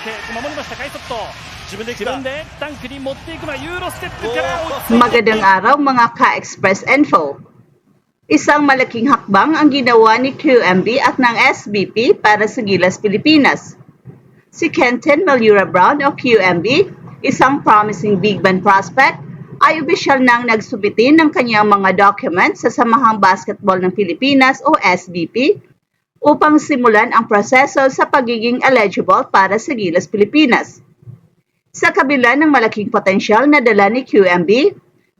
け守りました。快速と自分でタンクに持っていくのはユーロステップから追いついて Magandang araw mga ka-Express Info. Isang malaking hakbang ang ginawa ni QMB at ng SBP para sa Gilas, Pilipinas. Si Kenton Malura Brown o QMB, isang promising big man prospect, ay opisyal nang nagsubiti ng kanyang mga documents sa Samahang Basketball ng Pilipinas o SBP upang simulan ang proseso sa pagiging eligible para sa Gilas, Pilipinas. Sa kabila ng malaking potensyal na dala ni QMB,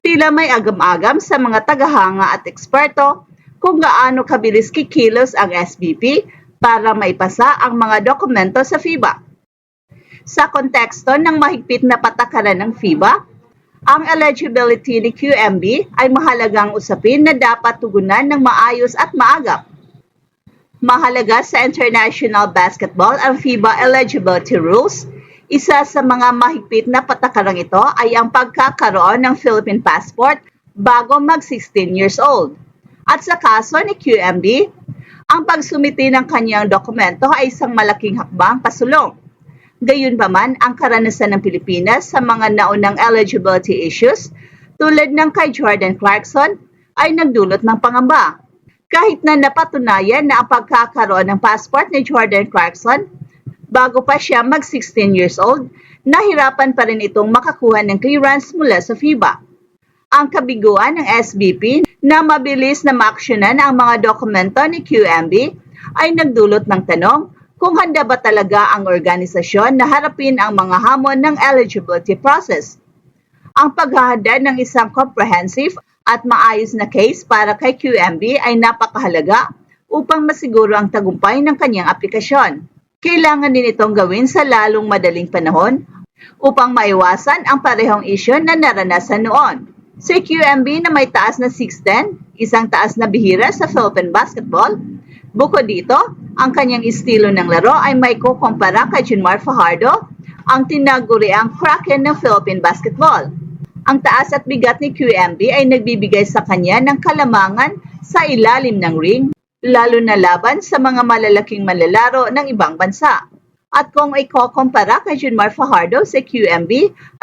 tila may agam-agam sa mga tagahanga at eksperto kung gaano kabilis kikilos ang SBP para maipasa ang mga dokumento sa FIBA. Sa konteksto ng mahigpit na patakaran ng FIBA, ang eligibility ni QMB ay mahalagang usapin na dapat tugunan ng maayos at maagap. Mahalaga sa international basketball ang FIBA eligibility rules. Isa sa mga mahigpit na patakarang ito ay ang pagkakaroon ng Philippine passport bago mag-16 years old. At sa kaso ni QMB, ang pagsumiti ng kanyang dokumento ay isang malaking hakbang pasulong. Gayunpaman, ang karanasan ng Pilipinas sa mga naunang eligibility issues tulad ng kay Jordan Clarkson ay nagdulot ng pangamba. Kahit na napatunayan na ang pagkakaroon ng passport ni Jordan Clarkson bago pa siya mag-16 years old, nahirapan pa rin itong makakuha ng clearance mula sa FIBA. Ang kabiguan ng SBP na mabilis na maaksyonan ang mga dokumento ni QMB ay nagdulot ng tanong kung handa ba talaga ang organisasyon na harapin ang mga hamon ng eligibility process. Ang paghahanda ng isang comprehensive at maayos na case para kay QMB ay napakahalaga upang masiguro ang tagumpay ng kanyang aplikasyon. Kailangan din itong gawin sa lalong madaling panahon upang maiwasan ang parehong isyu na naranasan noon. Si QMB na may taas na 6'10", isang taas na bihira sa Philippine basketball. Bukod dito, ang kanyang estilo ng laro ay may kukumpara kay Junmar Fajardo, ang tinaguriang Kraken ng Philippine basketball. Ang taas at bigat ni QMB ay nagbibigay sa kanya ng kalamangan sa ilalim ng ring, lalo na laban sa mga malalaking manlalaro ng ibang bansa. At kung ikukumpara kay Junmar Fajardo, si QMB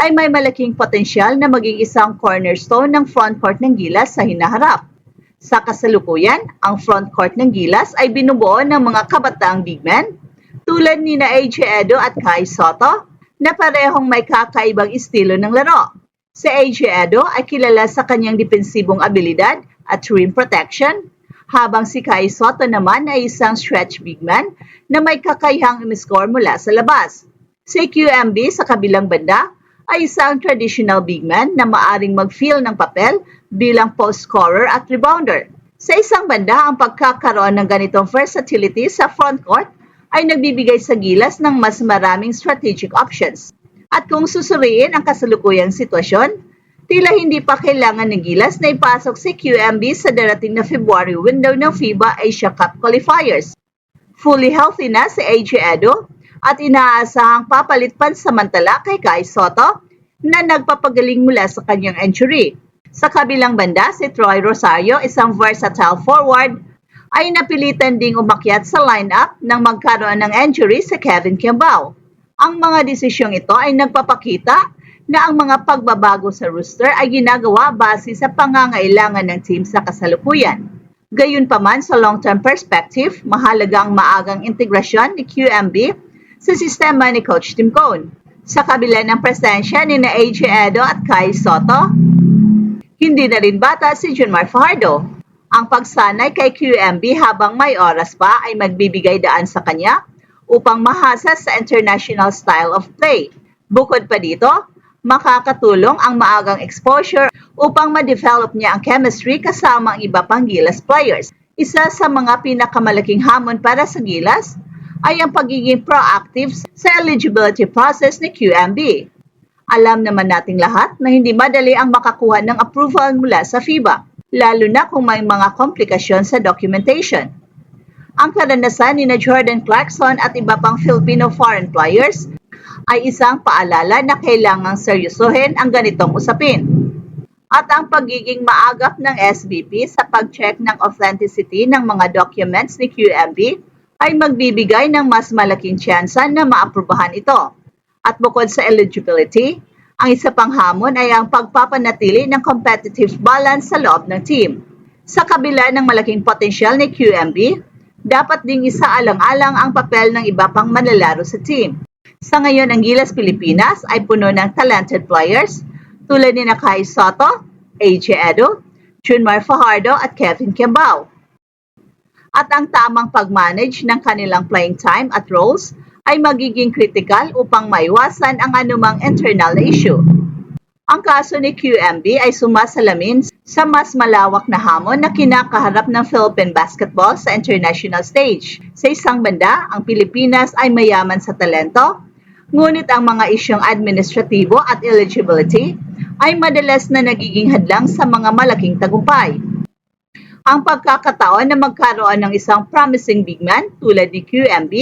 ay may malaking potensyal na maging isang cornerstone ng frontcourt ng Gilas sa hinaharap. Sa kasalukuyan, ang frontcourt ng Gilas ay binubuo ng mga kabataang big men tulad ni AJ Edo at Kai Soto na parehong may kakaibang estilo ng laro. Si AJ Edo ay kilala sa kanyang depensibong abilidad at rim protection, habang si Kai Soto naman ay isang stretch big man na may kakayahang umiscore mula sa labas. Si QMB sa kabilang banda ay isang traditional big man na maaring mag-fill ng papel bilang post scorer at rebounder. Sa isang banda, ang pagkakaroon ng ganitong versatility sa frontcourt ay nagbibigay sa Gilas ng mas maraming strategic options. At kung susuriin ang kasalukuyang sitwasyon, tila hindi pa kailangan ng Gilas na ipasok si QMB sa darating na February window ng FIBA Asia Cup qualifiers. Fully healthy na si AJ Edo at inaasahang papalit pansamantala kay Kai Soto na nagpapagaling mula sa kanyang injury. Sa kabilang banda, si Troy Rosario, isang versatile forward, ay napilitan ding umakyat sa lineup nang magkaroon ng injury sa Kevin Kiambao. Ang mga desisyong ito ay nagpapakita na ang mga pagbabago sa roster ay ginagawa base sa pangangailangan ng team sa kasalukuyan. Gayunpaman sa long-term perspective, mahalaga ang maagang integrasyon ni QMB sa sistema ni Coach Tim Cone. Sa kabila ng presensya ni AJ Edo at Kai Soto, hindi na rin bata si Junmar Fajardo. Ang pagsanay kay QMB habang may oras pa ay magbibigay daan sa kanya upang mahasa sa international style of play. Bukod pa dito, makakatulong ang maagang exposure upang ma-develop niya ang chemistry kasama ang iba pang Gilas players. Isa sa mga pinakamalaking hamon para sa Gilas ay ang pagiging proactive sa eligibility process ni QMB. Alam naman nating lahat na hindi madali ang makakuha ng approval mula sa FIBA, lalo na kung may mga komplikasyon sa documentation. Ang karanasan ni Jordan Clarkson at iba pang Filipino foreign players ay isang paalala na kailangang seryosohin ang ganitong usapin. At ang pagiging maagap ng SBP sa pag-check ng authenticity ng mga documents ni QMB ay magbibigay ng mas malaking tsansa na maaprubahan ito. At bukod sa eligibility, ang isa pang hamon ay ang pagpapanatili ng competitive balance sa loob ng team. Sa kabila ng malaking potensyal ni QMB, dapat ding isaalang-alang ang papel ng iba pang manlalaro sa team. Sa ngayon, ang Gilas Pilipinas ay puno ng talented players tulad ni Kai Soto, AJ Edo, Junmar Fajardo at Kevin Kiambao. At ang tamang pag-manage ng kanilang playing time at roles ay magiging critical upang maiwasan ang anumang internal na issue. Ang kaso ni QMB ay sumasalamin sa mas malawak na hamon na kinakaharap ng Philippine basketball sa international stage. Sa isang banda, ang Pilipinas ay mayaman sa talento, ngunit ang mga isyong administratibo at eligibility ay madalas na nagiging hadlang sa mga malaking tagumpay. Ang pagkakataon na magkaroon ng isang promising big man tulad ni QMB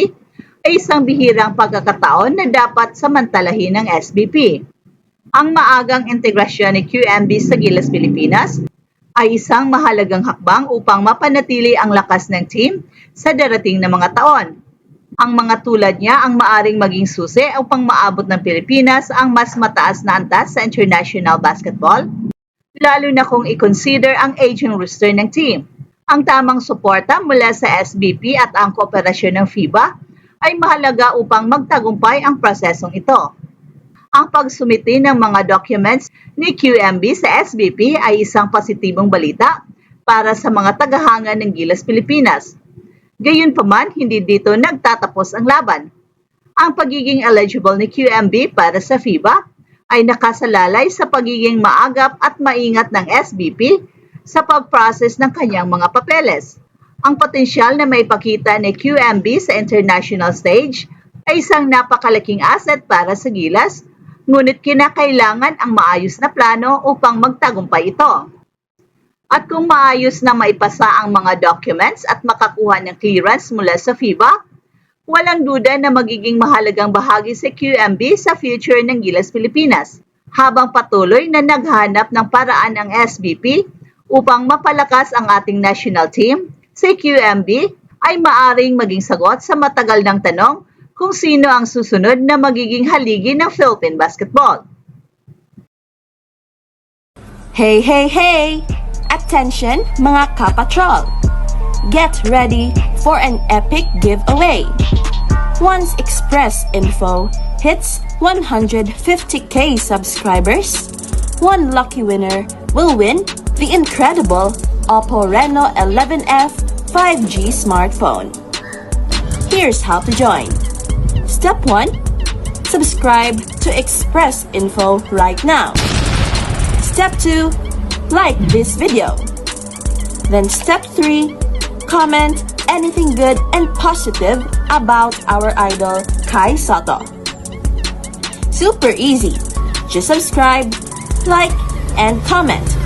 ay isang bihirang pagkakataon na dapat samantalahin ng SBP. Ang maagang integrasyon ni QMB sa Gilas Pilipinas ay isang mahalagang hakbang upang mapanatili ang lakas ng team sa darating na mga taon. Ang mga tulad niya ang maaring maging susi upang maabot ng Pilipinas ang mas mataas na antas sa international basketball, lalo na kung i-consider ang aging roster ng team. Ang tamang suporta mula sa SBP at ang kooperasyon ng FIBA ay mahalaga upang magtagumpay ang prosesong ito. Ang pagsumiti ng mga documents ni QMB sa SBP ay isang positibong balita para sa mga tagahanga ng Gilas Pilipinas. Gayunpaman, hindi dito nagtatapos ang laban. Ang pagiging eligible ni QMB para sa FIBA ay nakasalalay sa pagiging maagap at maingat ng SBP sa pag-process ng kanyang mga papeles. Ang potensyal na may pakita ni QMB sa international stage ay isang napakalaking asset para sa Gilas, ngunit kinakailangan ang maayos na plano upang magtagumpay ito. At kung maayos na maipasa ang mga documents at makakuha ng clearance mula sa FIBA, walang duda na magiging mahalagang bahagi si QMB sa future ng Gilas Pilipinas, habang patuloy na naghanap ng paraan ang SBP upang mapalakas ang ating national team. Si QMB ay maaring maging sagot sa matagal ng tanong kung sino ang susunod na magiging haligi ng Philippine basketball. Hey, hey, hey! Attention mga kapatrol! Get ready for an epic giveaway! Once Express Info hits 150k subscribers, one lucky winner will win the incredible Oppo Reno 11F 5G smartphone. Here's how to join. Step 1. Subscribe to Express Info right now. Step 2. Like this video. Then step 3. Comment anything good and positive about our idol Kai Soto. Super easy. Just subscribe, like, and comment.